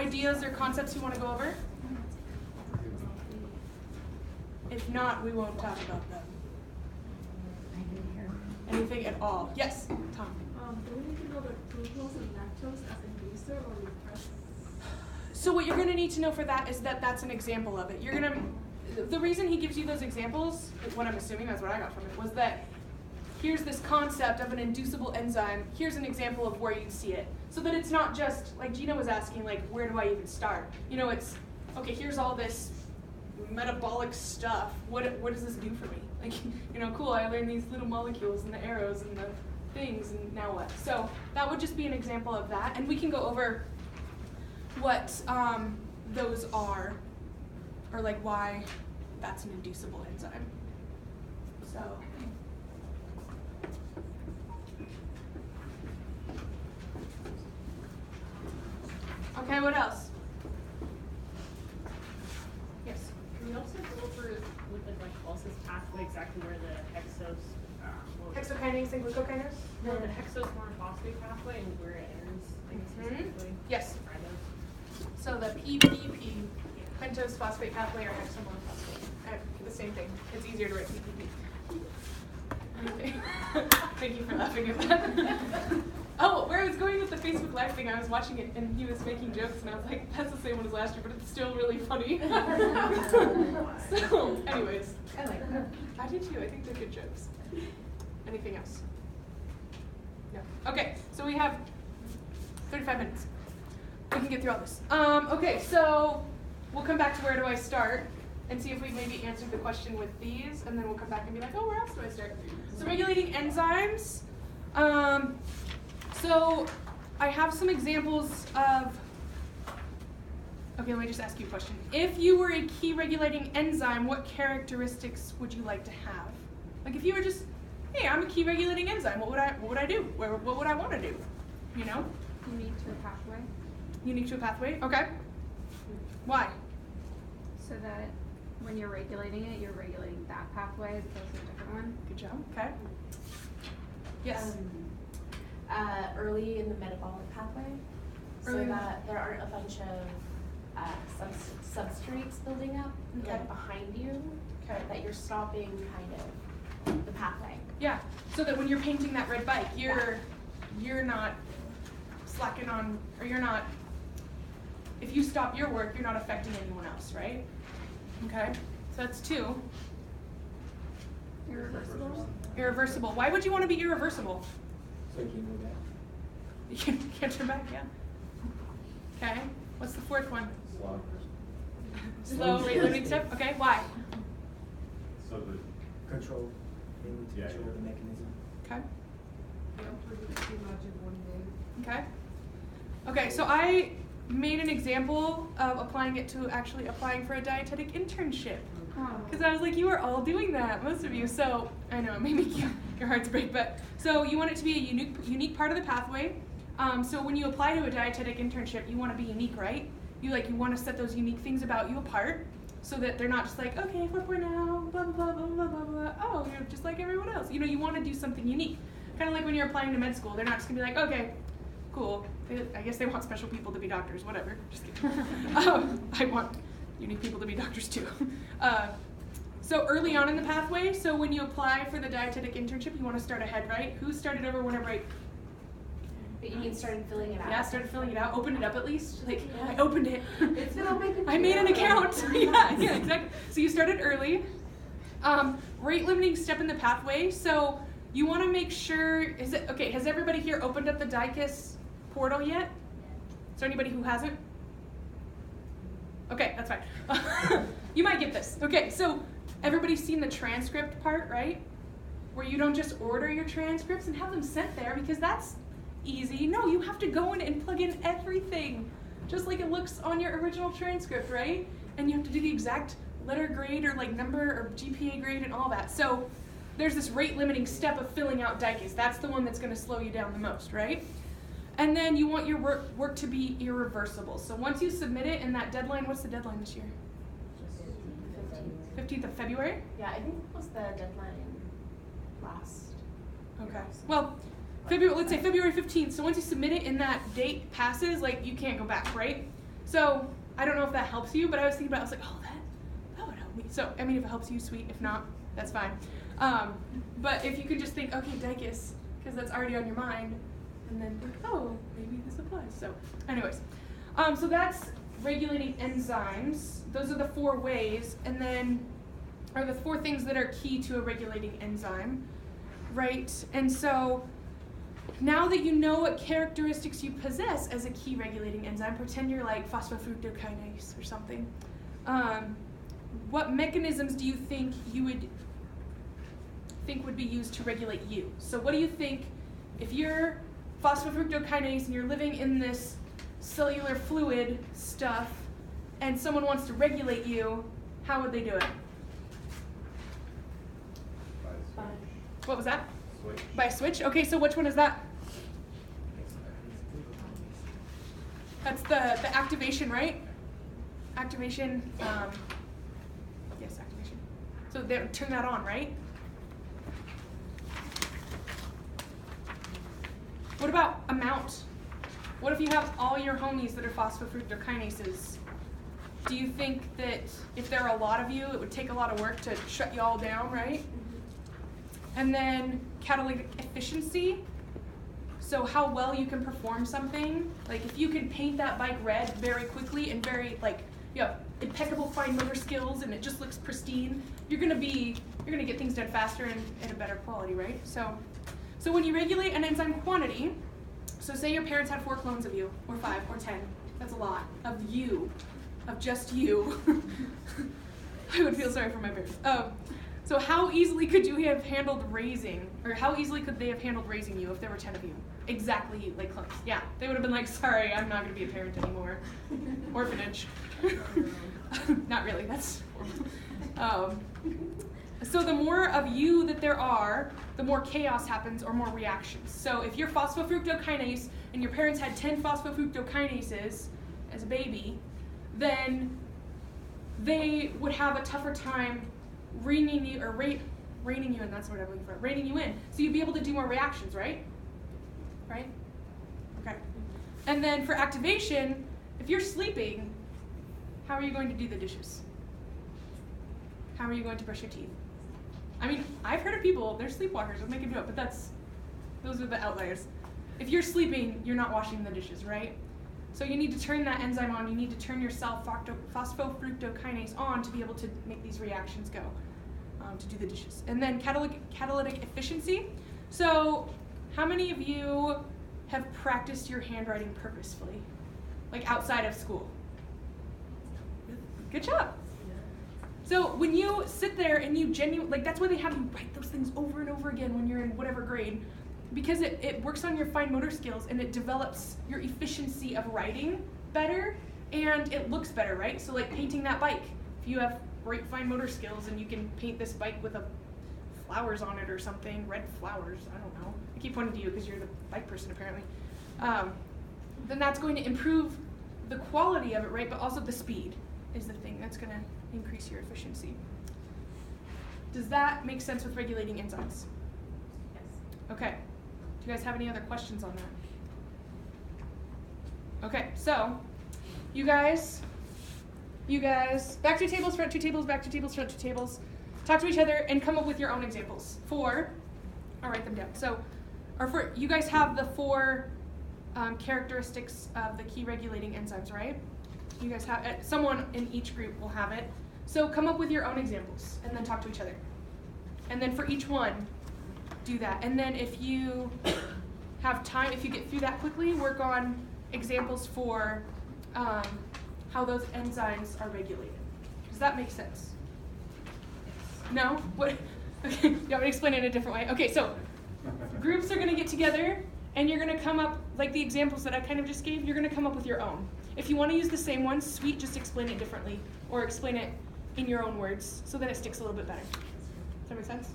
ideas or concepts you want to go over? If not, we won't talk about them. Anything at all? Yes, Tom. Do we need to know the glucose and lactose as inducer or repressor? So what you're going to need to know for that is that that's an example of it. You're going to, the reason he gives you those examples, what I'm assuming, that's what I got from it, was that here's this concept of an inducible enzyme. Here's an example of where you'd see it. So that it's not just, like Gina was asking, like, where do I even start? You know, it's, okay, here's all this metabolic stuff. What does this do for me? Like, you know, cool, I learned these little molecules and the arrows and the things, and now what? So that would just be an example of that. And we can go over what those are, or like why that's an inducible enzyme. So. Okay, what else? Yes? Can we also go over with the glycolysis pathway exactly where the Hexokinase and glucokinase? No, the hexose monophosphate pathway and where it enters, like specifically? Yes. Right. So the PPP, pentose phosphate pathway or hexamonophosphate, the same thing. It's easier to write PPP. Okay. Thank you for laughing at that. Oh, where I was going with the Facebook Live thing, I was watching it and he was making jokes and I was like, that's the same one as last year, but it's still really funny. So, anyways. I like that. I do too, I think they're good jokes. Anything else? No. Okay, so we have 35 minutes. We can get through all this. Okay, so we'll come back to where do I start and see if we maybe answered the question with these, and then we'll come back and be like, oh, where else do I start? So regulating enzymes. So I have some examples of, okay, let me just ask you a question. If you were a key regulating enzyme, what characteristics would you like to have? Like if you were just, hey, I'm a key regulating enzyme, what would I do? What would I want to do? You know? Unique to a pathway. Unique to a pathway? Okay. Why? So that when you're regulating it, you're regulating that pathway as opposed to a different one. Good job. Okay. Yes. Early in the metabolic pathway, so that there aren't a bunch of substrates building up like behind you, that you're stopping kind of the pathway. Yeah, so that when you're painting that red bike, you're not slacking on, or you're not, if you stop your work, you're not affecting anyone else, right? Okay, so that's 2. Irreversible. Irreversible. Why would you want to be irreversible? So you can go back. You can't turn back, yeah. Okay, what's the 4th one? Slow rate limiting step, okay, why? So the Control. Mainly to Yeah, control yeah. the mechanism. Okay. Don't produce too much in one day. Okay. Okay, so I made an example of applying it to actually applying for a dietetic internship. Because I was like, you are all doing that, most of you. So I know it may make your hearts break, but so you want it to be a unique part of the pathway. So when you apply to a dietetic internship, you want to be unique, right? You want to set those unique things about you apart, so that they're not just like, okay, 4.0, blah blah blah blah blah blah. Oh, you're just like everyone else. You know, you want to do something unique. Kind of like when you're applying to med school, they're not just gonna be like, okay, cool. I guess they want special people to be doctors, whatever. Just kidding. I want unique people to be doctors too. So early on in the pathway, so when you apply for the dietetic internship, you want to start ahead, right? Who started over winter break? But you mean started filling it out? Yeah, started filling it out. Opened it up at least. Like, I opened it. It's gonna make it. I made an account. yeah, exactly. So you started early. Rate limiting step in the pathway. So you want to make sure, has everybody here opened up the DICUS portal yet? Is there anybody who hasn't? Okay, that's fine. You might get this. Okay, so everybody's seen the transcript part, right? Where you don't just order your transcripts and have them sent there because that's easy. No, you have to go in and plug in everything, just like it looks on your original transcript, right? And you have to do the exact letter grade or like number or GPA grade and all that. So there's this rate limiting step of filling out DICUS. That's the one that's going to slow you down the most, right? And then you want your work to be irreversible. So once you submit it in that deadline, what's the deadline this year? 15th of February? Yeah, I think that was the deadline last. Okay. Well, let's say February 15th. So once you submit it and that date passes, like you can't go back, right? So I don't know if that helps you, but I was thinking about it, I was like, oh, that would help me. So, I mean, if it helps you, sweet. If not, that's fine. But if you could just think, okay, Dicus, because that's already on your mind, and then think, oh, maybe this applies. So anyways, so that's regulating enzymes. Those are the 4 ways, and then are the 4 things that are key to a regulating enzyme, right? And so now that you know what characteristics you possess as a key regulating enzyme, pretend you're like phosphofructokinase or something. What mechanisms do you think would be used to regulate you? So what do you think, if you're phosphofructokinase and you're living in this cellular fluid stuff and someone wants to regulate you, how would they do it? What was that? Switch. By a switch? Okay, so which one is that? That's the activation, right? Activation, yes, activation. So they turn that on, right? What about amount? What if you have all your homies that are phosphofructokinases? Do you think that if there are a lot of you, it would take a lot of work to shut you all down, right? And then catalytic efficiency. So how well you can perform something. Like if you can paint that bike red very quickly and very you have impeccable fine motor skills and it just looks pristine, you're gonna get things done faster and at a better quality, right? So when you regulate an enzyme quantity, so say your parents had 4 clones of you, or 5, or 10, that's a lot, of you, of just you. I would feel sorry for my parents. So how easily could you have handled raising, or how easily could they have handled raising you if there were 10 of you? Exactly you, like clones. Yeah, they would have been like, sorry, I'm not gonna be a parent anymore. Orphanage. Not really, that's horrible. So the more of you that there are, the more chaos happens or more reactions. So if you're phosphofructokinase and your parents had 10 phosphofructokinases as a baby, then they would have a tougher time reining you in, that's what I'm looking for, reining you in. So you'd be able to do more reactions, right? Right? Okay. And then for activation, if you're sleeping, how are you going to do the dishes? How are you going to brush your teeth? I mean, I've heard of people, they're sleepwalkers, I'm making a joke, but those are the outliers. If you're sleeping, you're not washing the dishes, right? So you need to turn that enzyme on, you need to turn your phosphofructokinase on to be able to make these reactions go, to do the dishes. And then catalytic efficiency. So how many of you have practiced your handwriting purposefully? Like outside of school? Good job. So when you sit there and you that's why they have you write those things over and over again when you're in whatever grade, because it works on your fine motor skills and it develops your efficiency of writing better and it looks better, right? So like painting that bike, if you have great fine motor skills and you can paint this bike with flowers on it or something, red flowers, I don't know. I keep pointing to you because you're the bike person apparently. Then that's going to improve the quality of it, right? But also the speed is the thing that's going to increase your efficiency. Does that make sense with regulating enzymes? Yes. Okay. Do you guys have any other questions on that? Okay, so you guys, back 2 tables, front 2 tables, back 2 tables, front 2 tables. Talk to each other and come up with your own examples. I'll write them down. So, you guys have the 4 characteristics of the key regulating enzymes, right? You guys have, someone in each group will have it. So come up with your own examples and then talk to each other. And then for each one, do that. And then if you have time, if you get through that quickly, work on examples for how those enzymes are regulated. Does that make sense? No? What? Okay, you want me to explain it in a different way? Okay, so groups are gonna get together and you're gonna come up, like the examples that I kind of just gave, you're gonna come up with your own. If you wanna use the same one, sweet, just explain it differently or explain it in your own words so that it sticks a little bit better. Does that make sense?